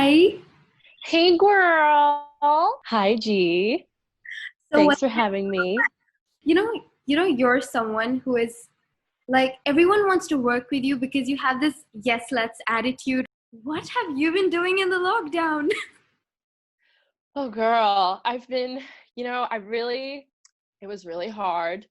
Hi. Hey girl. Hi G. So Thanks for having me. you know, you're someone who is like everyone wants to work with you because you have this yes, let's attitude. What have you been doing in the lockdown? Oh girl, it was really hard.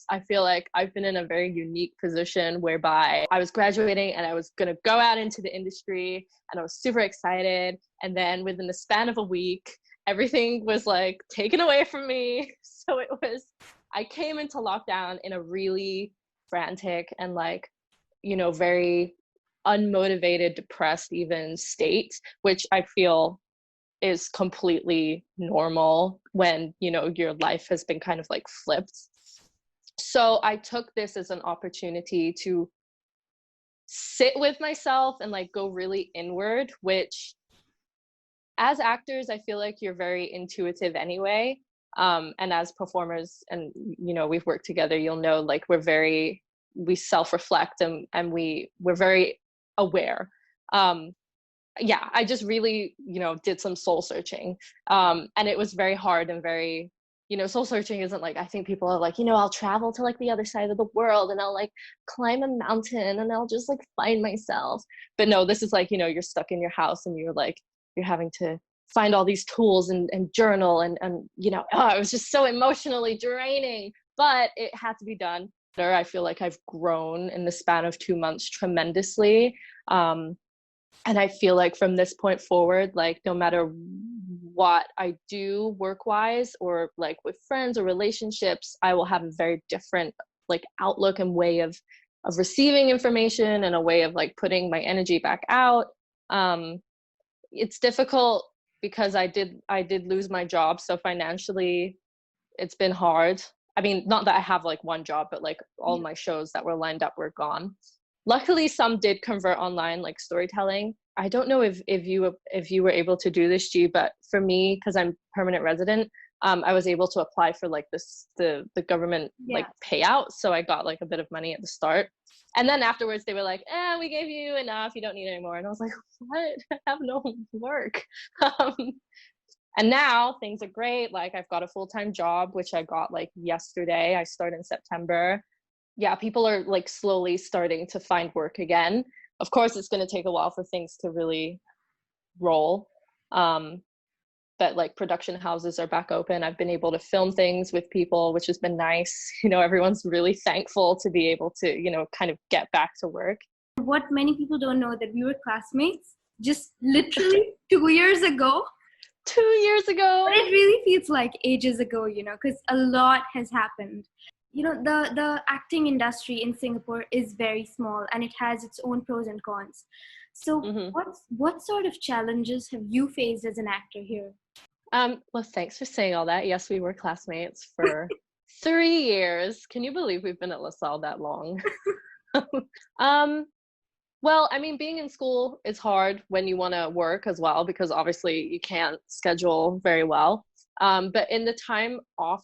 I feel like I've been in a very unique position whereby I was graduating and I was going to go out into the industry and I was super excited. And then within the span of a week, everything was like taken away from me. I came into lockdown in a really frantic and very unmotivated, depressed, even state, which I feel is completely normal when, your life has been kind of like flipped. So I took this as an opportunity to sit with myself and like go really inward, which as actors, I feel like you're very intuitive anyway. And as performers, and we've worked together, you'll know like we self-reflect and we're very aware. Yeah, I just really, did some soul searching. And it was very hard and very, soul searching isn't like, I think people are like, I'll travel to like the other side of the world and I'll like climb a mountain and I'll just like find myself. But no, this is like, you're stuck in your house and you're having to find all these tools and journal it was just so emotionally draining, but it had to be done. I feel like I've grown in the span of 2 months tremendously. And I feel like from this point forward, like no matter what I do work wise or like with friends or relationships, I will have a very different like outlook and way of receiving information and a way of like putting my energy back out. It's difficult because I did lose my job. So financially it's been hard. I mean, not that I have like one job, but like all Yeah. my shows that were lined up were gone. Luckily, some did convert online, like storytelling. I don't know if you were able to do this, G, but for me, because I'm permanent resident, I was able to apply for like the government like Yeah. payout, so I got like a bit of money at the start, and then afterwards they were like, we gave you enough, you don't need any more, and I was like, what? I have no work. Um, and now things are great. Like I've got a full-time job, which I got like yesterday. I start in September. Yeah, people are like slowly starting to find work again. Of course, it's going to take a while for things to really roll. Um, but like production houses are back open. I've been able to film things with people, which has been nice. Everyone's really thankful to be able to, kind of get back to work. What many people don't know that we were classmates just literally 2 years ago. 2 years But ago. it really feels like ages ago, because a lot has happened. The acting industry in Singapore is very small and it has its own pros and cons. So Hmm. what sort of challenges have you faced as an actor here? Well, thanks for saying all that. Yes, we were classmates for 3 years. Can you believe we've been at Lasalle that long? um, Well, I mean, being in school is hard when you want to work as well, because obviously you can't schedule very well. But in the time off,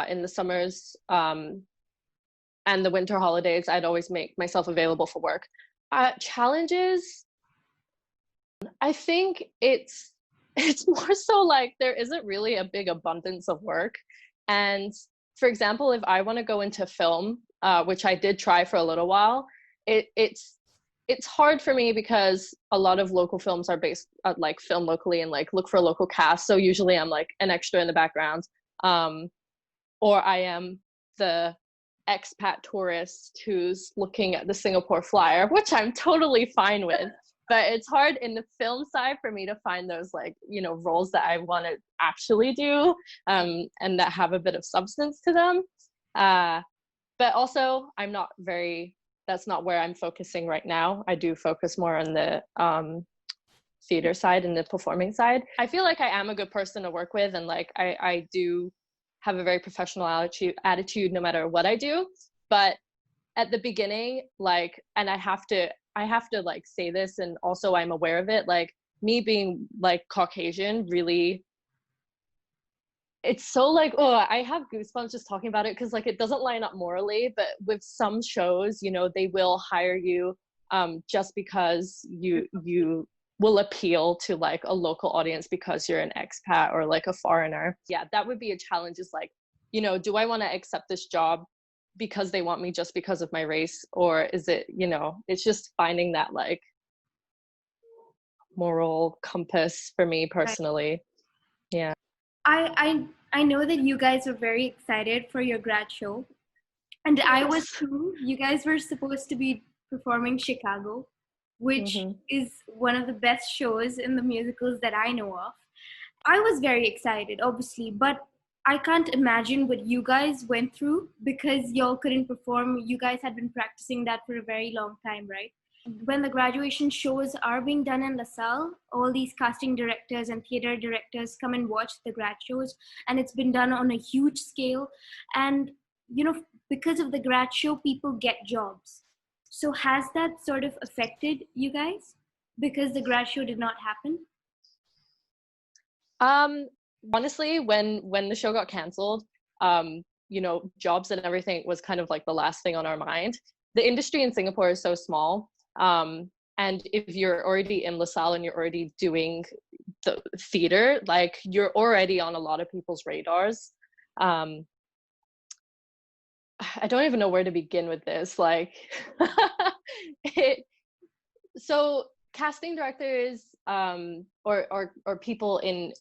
in the summers, and the winter holidays, I'd always make myself available for work. Challenges, I think it's more so like there isn't really a big abundance of work. And for example, if I want to go into film, which I did try for a little while, it's hard for me because a lot of local films are based like film locally and like look for a local cast. So usually I'm like an extra in the background, um, or I am the expat tourist who's looking at the Singapore flyer, which I'm totally fine with. But it's hard in the film side for me to find those like roles that I want to actually do, and that have a bit of substance to them. Uh, but also I'm not very that's not where I'm focusing right now. I do focus more on the theater side and the performing side. I feel like I am a good person to work with, and like I do have a very professional attitude no matter what I do. But at the beginning, like, and I have to like say this, and also I'm aware of it, like me being like Caucasian really, it's so like, oh, I have goosebumps just talking about it, because like it doesn't line up morally, but with some shows, they will hire you just because you will appeal to like a local audience because you're an expat or like a foreigner. Yeah, that would be a challenge, is like, you know, do I want to accept this job because they want me just because of my race, or is it, you know, it's just finding that like moral compass for me personally. Yeah. I know that you guys were very excited for your grad show, and Yes. I was too. You guys were supposed to be performing Chicago, which is one of the best shows in the musicals that I know of. I was very excited, obviously, but I can't imagine what you guys went through because y'all couldn't perform. You guys had been practicing that for a very long time, right? When the graduation shows are being done in Lasalle, all these casting directors and theater directors come and watch the grad shows, and it's been done on a huge scale. And, you know, because of the grad show, people get jobs. So has that sort of affected you guys because the grad show did not happen? Honestly, when the show got canceled, you know, jobs and everything was kind of like the last thing on our mind. The industry in Singapore is so small. And if you're already in LaSalle and you're already doing the theater, like you're already on a lot of people's radars. I don't even know where to begin with this. Like, so casting directors, or people in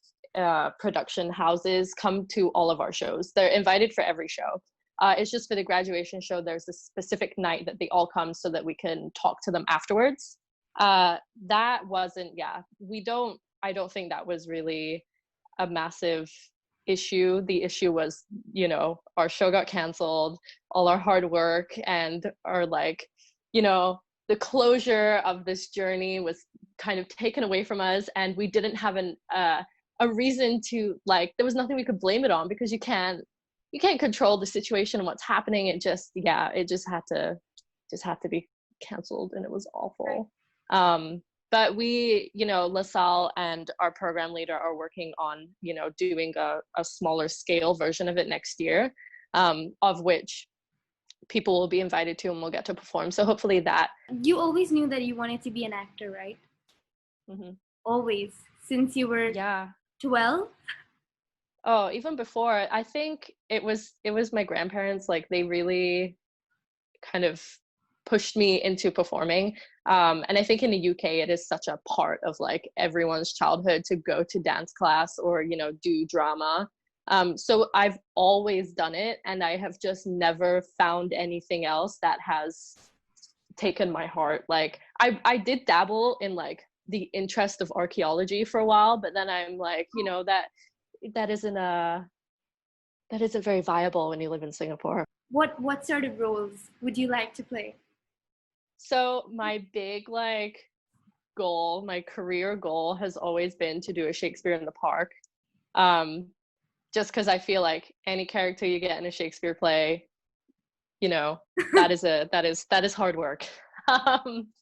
production houses come to all of our shows. They're invited for every show. It's just for the graduation show, there's a specific night that they all come so that we can talk to them afterwards. That wasn't, I don't think that was really a massive issue. The issue was, you know, our show got canceled, all our hard work and our like, you know, the closure of this journey was kind of taken away from us, and we didn't have a reason to, like, there was nothing we could blame it on, because you can't control the situation and what's happening. It just had to be canceled, and it was awful. But we, you know, LaSalle and our program leader are working on, you know, doing a smaller scale version of it next year, of which people will be invited to and will get to perform. So hopefully that. You always knew that you wanted to be an actor, right? Always, since you were 12? Oh, even before. I think it was my grandparents. Like, they really kind of pushed me into performing. And I think in the UK, it is such a part of like everyone's childhood to go to dance class or, you know, do drama. So I've always done it, and I have just never found anything else that has taken my heart. Like, I did dabble in like the interest of archaeology for a while, but then I'm like, you know, that isn't very viable when you live in Singapore. What sort of roles would you like to play? So my big like goal, my career goal, has always been to do a Shakespeare in the Park. Just because I feel like any character you get in a Shakespeare play, you know, that is hard work.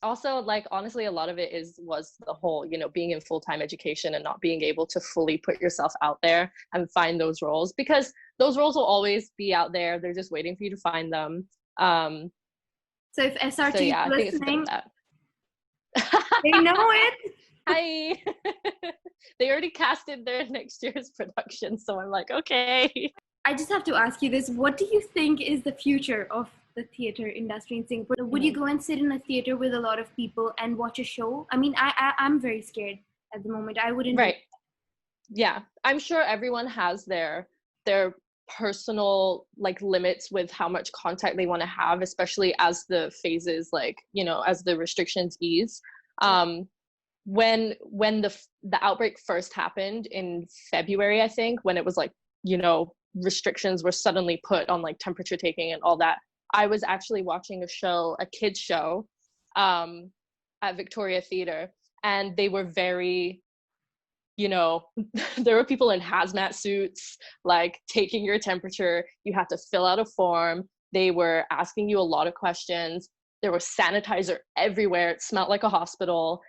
Also, like, honestly, a lot of it was the whole, you know, being in full-time education and not being able to fully put yourself out there and find those roles, because those roles will always be out there. They're just waiting for you to find them. So if SRT is listening, they know it. Hi. They already casted their next year's production, so I'm like, okay. I just have to ask you this. What do you think is the future of the theater industry in Singapore? Would you go and sit in a theater with a lot of people and watch a show? I mean, I'm very scared at the moment. I wouldn't. Right. Yeah. I'm sure everyone has their personal like limits with how much contact they want to have, especially as the phases, like, you know, as the restrictions ease. When the outbreak first happened in February, I think, when it was like, you know, restrictions were suddenly put on like temperature taking and all that, I was actually watching a kids show at Victoria Theatre, and they were very, you know, there were people in hazmat suits, like taking your temperature. You had to fill out a form. They were asking you a lot of questions. There was sanitizer everywhere. It smelled like a hospital.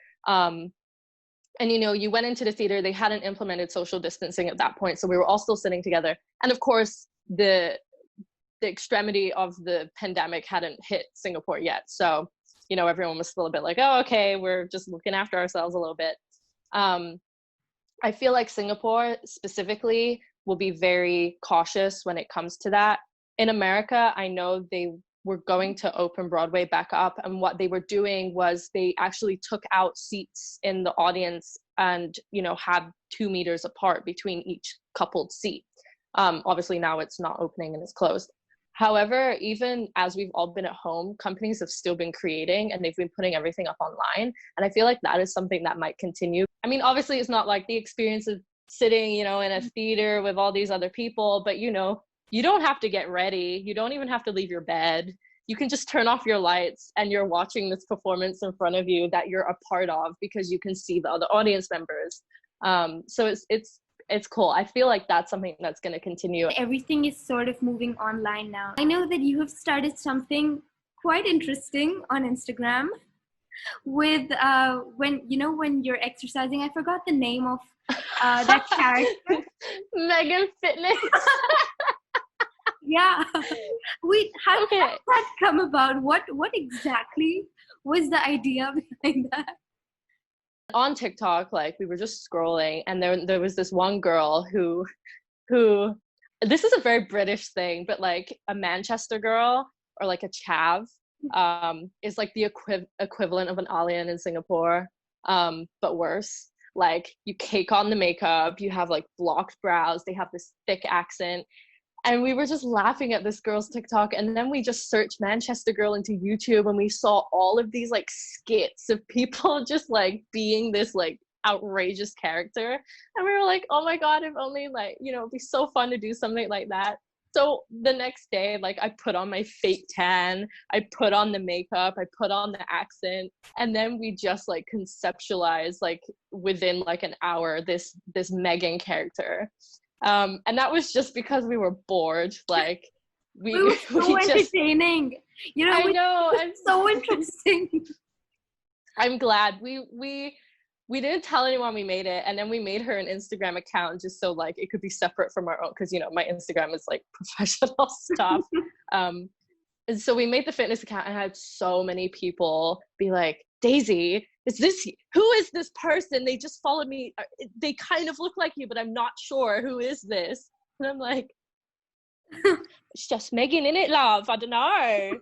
And, you know, you went into the theater, they hadn't implemented social distancing at that point. So we were all still sitting together. And of course, the extremity of the pandemic hadn't hit Singapore yet. So, you know, everyone was still a bit like, oh, okay, we're just looking after ourselves a little bit. I feel like Singapore specifically will be very cautious when it comes to that. In America, I know they were going to open Broadway back up, and what they were doing was they actually took out seats in the audience and, you know, had 2 meters apart between each coupled seat. Obviously now it's not opening and it's closed. However, even as we've all been at home, companies have still been creating and they've been putting everything up online. And I feel like that is something that might continue. I mean, obviously it's not like the experience of sitting, you know, in a theater with all these other people, but, you know, you don't have to get ready. You don't even have to leave your bed. You can just turn off your lights and you're watching this performance in front of you that you're a part of because you can see the other audience members. So it's cool. I feel like that's something that's going to continue. Everything is sort of moving online now. I know that you have started something quite interesting on Instagram with when you're exercising. I forgot the name of that character. Meganfitness. Yeah. Wait, how did that come about? What exactly was the idea behind that? On TikTok, like, we were just scrolling, and there was this one girl who this is a very British thing, but like a Manchester girl or like a chav is like the equivalent of an alien in Singapore, but worse. Like, you cake on the makeup, you have like blocked brows, they have this thick accent. And we were just laughing at this girl's TikTok, and then we just searched Manchester Girl into YouTube, and we saw all of these like skits of people just like being this like outrageous character. And we were like, oh my God, if only, like, you know, it'd be so fun to do something like that. So the next day, like, I put on my fake tan, I put on the makeup, I put on the accent, and then we just like conceptualized, like, within like an hour, this Megan character. And that was just because we were bored. Like, it was so entertaining. You know, I know, and so interesting. I'm glad we didn't tell anyone we made it, and then we made her an Instagram account just so like it could be separate from our own, because, you know, my Instagram is like professional stuff. And so we made the fitness account and had so many people be like, Daisy, who is this person? They just followed me. They kind of look like you, but I'm not sure. Who is this? And I'm like, it's just Megan, in it, love. I don't know.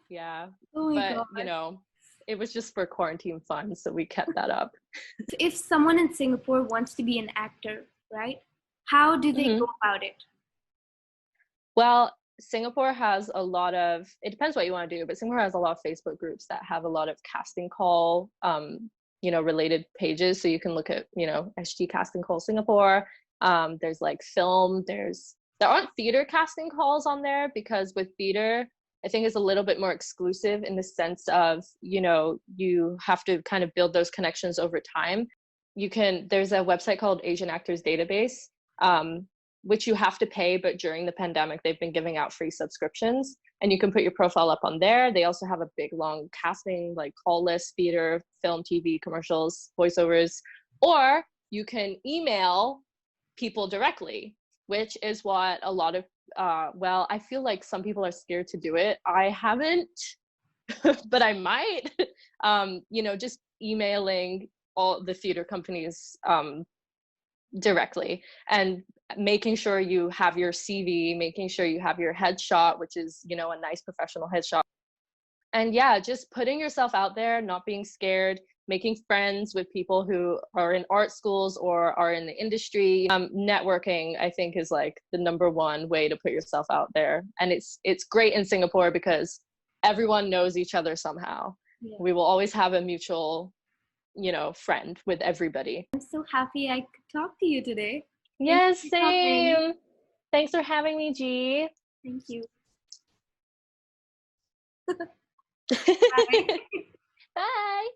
Yeah. Oh my but God. You know, it was just for quarantine fun, so we kept that up. If someone in Singapore wants to be an actor, right? How do they go about it? Well, Singapore has a lot of, it depends what you want to do, but Singapore has a lot of Facebook groups that have a lot of casting call, you know, related pages. So you can look at, you know, SG Casting Call Singapore. There's like film, there aren't theater casting calls on there, because with theater, I think it's a little bit more exclusive in the sense of, you know, you have to kind of build those connections over time. There's a website called Asian Actors Database, which you have to pay, but during the pandemic, they've been giving out free subscriptions, and you can put your profile up on there. They also have a big, long casting, like, call list, theater, film, TV, commercials, voiceovers, or you can email people directly, which is what a lot of, well, I feel like some people are scared to do it. I haven't, but I might, you know, just emailing all the theater companies, directly, and making sure you have your CV, making sure you have your headshot, which is, you know, a nice professional headshot. And yeah, just putting yourself out there, not being scared, making friends with people who are in art schools or are in the industry. Networking, I think, is like the number one way to put yourself out there. And it's great in Singapore because everyone knows each other somehow. Yeah. We will always have a mutual, you know, friend with everybody. I'm so happy I could talk to you today. Yes, same. Thanks for having me, G. Thank you. Bye. Bye.